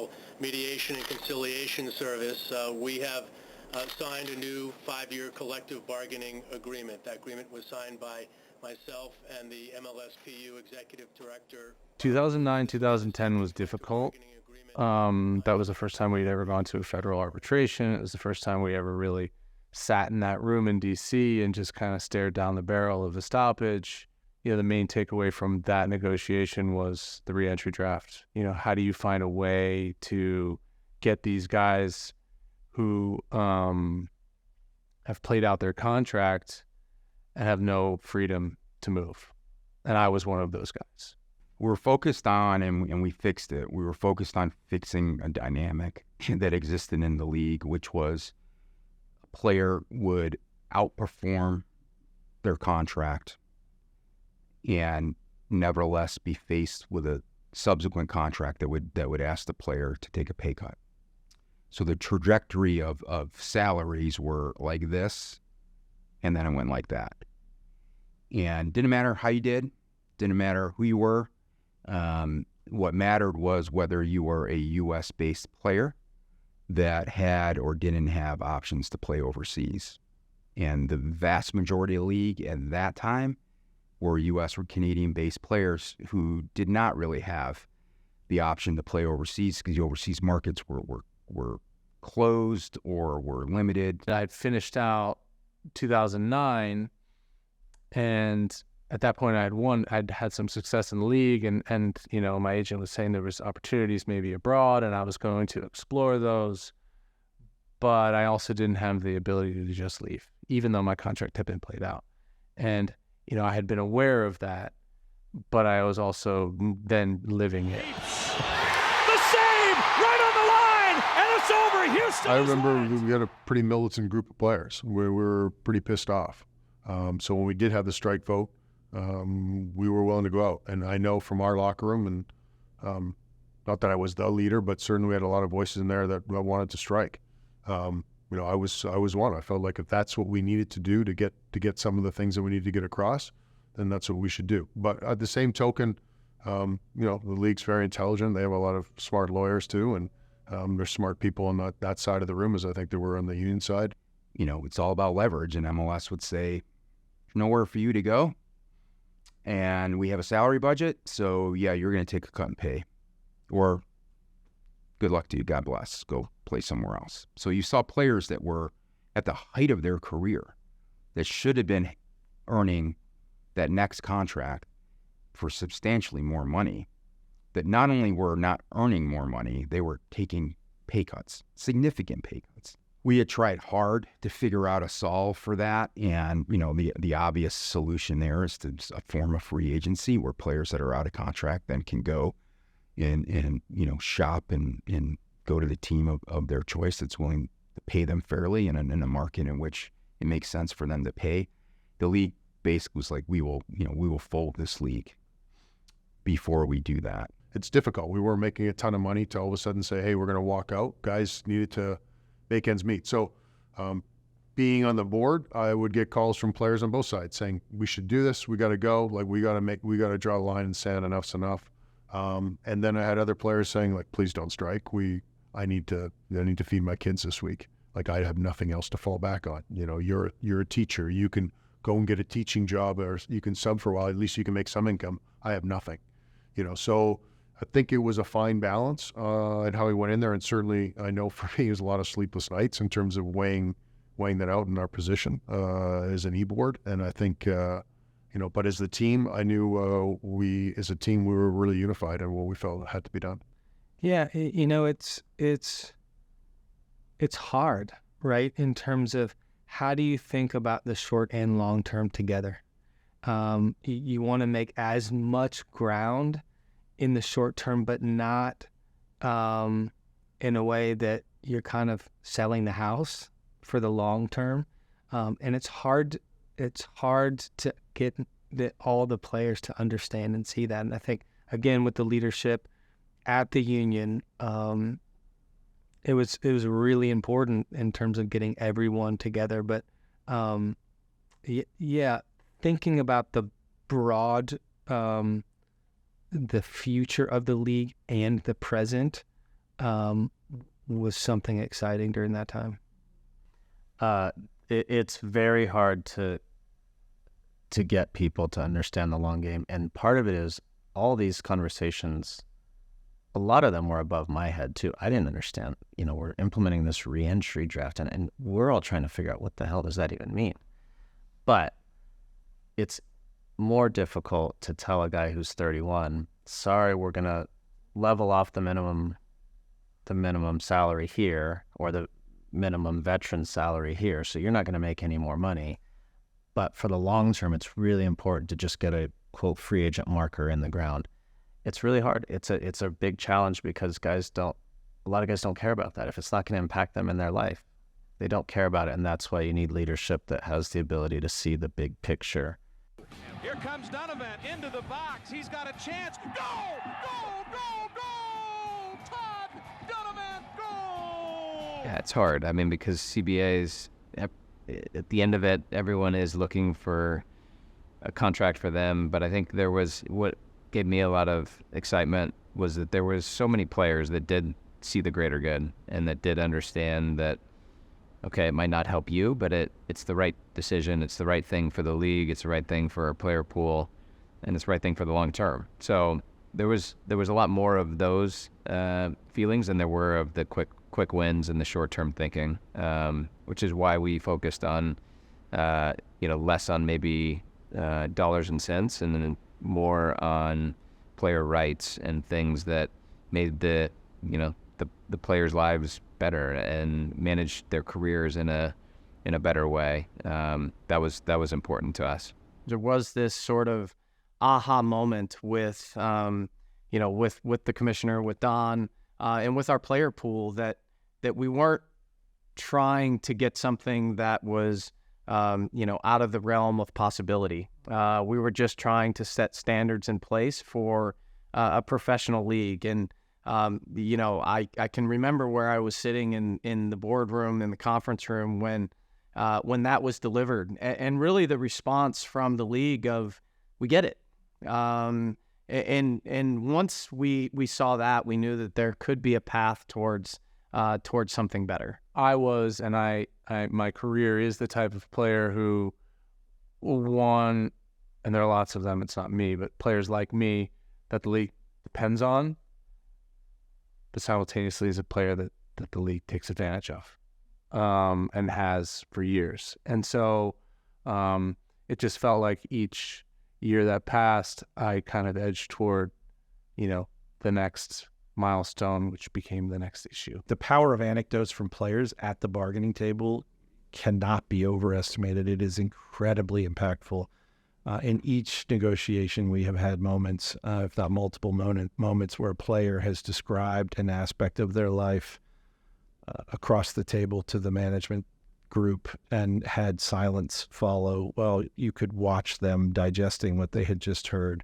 International Mediation and Conciliation Service, we have signed a new 5-year collective bargaining agreement. That agreement was signed by myself and the MLSPU Executive Director. 2009, 2010 was difficult. That was the first time we'd ever gone to a federal arbitration. It was the first time we ever really sat in that room in D.C. and just kind of stared down the barrel of a stoppage. The main takeaway from that negotiation was the reentry draft. How do you find a way to get these guys who have played out their contract and have no freedom to move? And I was one of those guys. We were focused on, and we fixed it, we were focused on fixing a dynamic that existed in the league, which was a player would outperform their contract and nevertheless be faced with a subsequent contract that would ask the player to take a pay cut. So the trajectory of salaries were like this, and then it went like that. And didn't matter how you did, didn't matter who you were. What mattered was whether you were a U.S.-based player that had or didn't have options to play overseas. And the vast majority of the league at that time were U.S. or Canadian-based players who did not really have the option to play overseas because the overseas markets were closed or were limited. I'd finished out 2009, and at that point I'd had some success in the league, and my agent was saying there was opportunities maybe abroad, and I was going to explore those, but I also didn't have the ability to just leave, even though my contract had been played out. And I had been aware of that, but I was also then living it. The save right on the line, and it's over. Houston. I remember we had a pretty militant group of players. We were pretty pissed off. So when we did have the strike vote, we were willing to go out. And I know from our locker room, and not that I was the leader, but certainly we had a lot of voices in there that wanted to strike. I was one. I felt like if that's what we needed to do to get some of the things that we need to get across, then that's what we should do. But at the same token, the league's very intelligent. They have a lot of smart lawyers too, and there's smart people on that side of the room as I think there were on the union side. It's all about leverage, and MLS would say, there's nowhere for you to go, and we have a salary budget, so yeah, you're going to take a cut in pay, or good luck to you, God bless, go play somewhere else. So you saw players that were at the height of their career that should have been earning that next contract for substantially more money, that not only were not earning more money, they were taking pay cuts, significant pay cuts. We had tried hard to figure out a solve for that, and the obvious solution there is to a form of free agency where players that are out of contract then can go and shop and go to the team of their choice that's willing to pay them fairly in a market in which it makes sense for them to pay. The league basically was like, we will fold this league before we do that. It's difficult. We weren't making a ton of money to all of a sudden say, hey, we're going to walk out. Guys needed to make ends meet. So being on the board, I would get calls from players on both sides saying, we should do this. We got to go. Like, we got to draw a line in the sand. Enough's enough. And then I had other players saying, like, please don't strike. I need to feed my kids this week. Like, I have nothing else to fall back on. You're a teacher. You can go and get a teaching job, or you can sub for a while. At least you can make some income. I have nothing. So I think it was a fine balance and how he went in there. And certainly I know for me, it was a lot of sleepless nights in terms of weighing that out in our position as an e-board. And I think, but as the team, I knew as a team, we were really unified in what we felt had to be done. Yeah, it's hard, right? In terms of how do you think about the short and long term together? You want to make as much ground in the short term, but not in a way that you're kind of selling the house for the long term. And it's hard to get all the players to understand and see that. And I think, again, with the leadership at the union, it was really important in terms of getting everyone together. But thinking about the broad, the future of the league and the present, was something exciting during that time? It's very hard to get people to understand the long game, and part of it is all these conversations. A lot of them were above my head too. I didn't understand. We're implementing this re-entry draft, and we're all trying to figure out what the hell does that even mean. But it's more difficult to tell a guy who's 31, sorry, we're gonna level off the minimum salary here, or the minimum veteran salary here, so you're not going to make any more money. But for the long term, it's really important to just get a quote free agent marker in the ground. It's really hard. It's a big challenge because a lot of guys don't care about that. If it's not going to impact them in their life, they don't care about it, and that's why you need leadership that has the ability to see the big picture. Here comes Donovan into the box. He's got a chance. Go! Todd Donovan, go! Yeah, it's hard. I mean, because CBA's, at the end of it, everyone is looking for a contract for them. But I think what gave me a lot of excitement was that there was so many players that did see the greater good and that did understand that, okay, it might not help you, but it's the right decision. It's the right thing for the league. It's the right thing for our player pool, and it's the right thing for the long term. So there was a lot more of those feelings than there were of the quick wins and the short-term thinking, which is why we focused on less on maybe dollars and cents, and then more on player rights and things that made the players' lives better and manage their careers in a better way. That was important to us. There was this sort of aha moment with the commissioner, with Don, and with our player pool that we weren't trying to get something that was out of the realm of possibility. We were just trying to set standards in place for a professional league. And I can remember where I was sitting in the boardroom, in the conference room when that was delivered, and really the response from the league of, we get it. And once we saw that, we knew that there could be a path towards something better. I was, and my career is the type of player who and there are lots of them, it's not me, but players like me that the league depends on, but simultaneously is a player that the league takes advantage of, and has for years. And so it just felt like each year that passed, I kind of edged toward, the next milestone, which became the next issue. The power of anecdotes from players at the bargaining table cannot be overestimated. It is incredibly impactful. In each negotiation, we have had moments, if not multiple moments, where a player has described an aspect of their life across the table to the management group and had silence follow. Well, you could watch them digesting what they had just heard,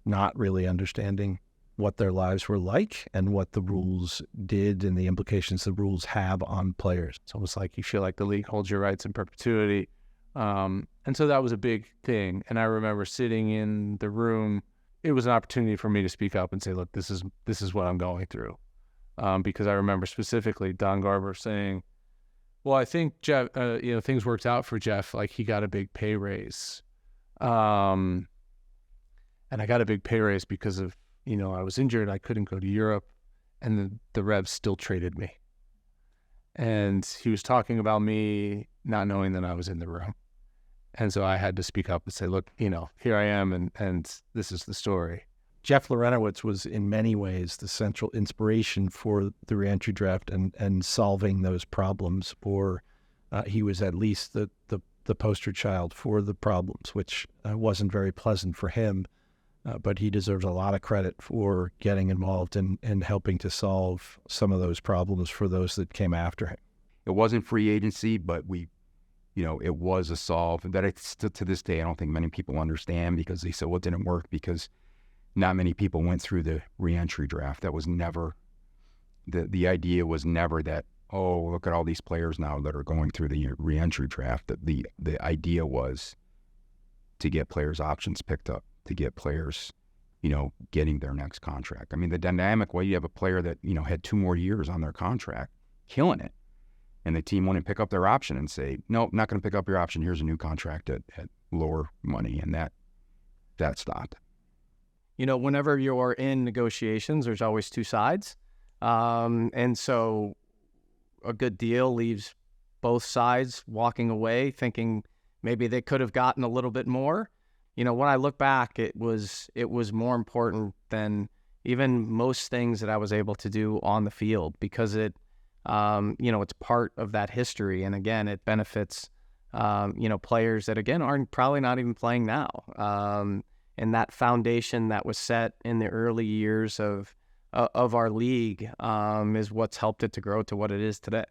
not really understanding what their lives were like and what the rules did and the implications the rules have on players. It's almost like you feel like the league holds your rights in perpetuity. And so that was a big thing. And I remember sitting in the room. It was an opportunity for me to speak up and say, look, this is what I'm going through. Because I remember specifically Don Garber saying, well, I think Jeff, things worked out for Jeff. Like, he got a big pay raise. And I got a big pay raise because of, I was injured. I couldn't go to Europe, and the Revs still traded me. And he was talking about me not knowing that I was in the room. And so I had to speak up and say, look, here I am, and this is the story. Jeff Lorenowitz was in many ways the central inspiration for the reentry draft and solving those problems, or he was at least the poster child for the problems, which wasn't very pleasant for him. But he deserves a lot of credit for getting involved and helping to solve some of those problems for those that came after him. It wasn't free agency, but it was a solve that still to this day, I don't think many people understand, because they said, well, it didn't work because not many people went through the reentry draft. That was never, the idea was never that, oh, look at all these players now that are going through the reentry draft. That the idea was to get players' options picked up, to get players, getting their next contract. I mean, the dynamic way you have a player that, had 2 more years on their contract, killing it, and the team wouldn't pick up their option and say, nope, not going to pick up your option. Here's a new contract at lower money. And that stopped. Whenever you're in negotiations, there's always two sides. And so a good deal leaves both sides walking away thinking maybe they could have gotten a little bit more. When I look back, it was more important than even most things that I was able to do on the field, because it's part of that history. And again, it benefits, players that, again, aren't probably not even playing now. And that foundation that was set in the early years of our league is what's helped it to grow to what it is today.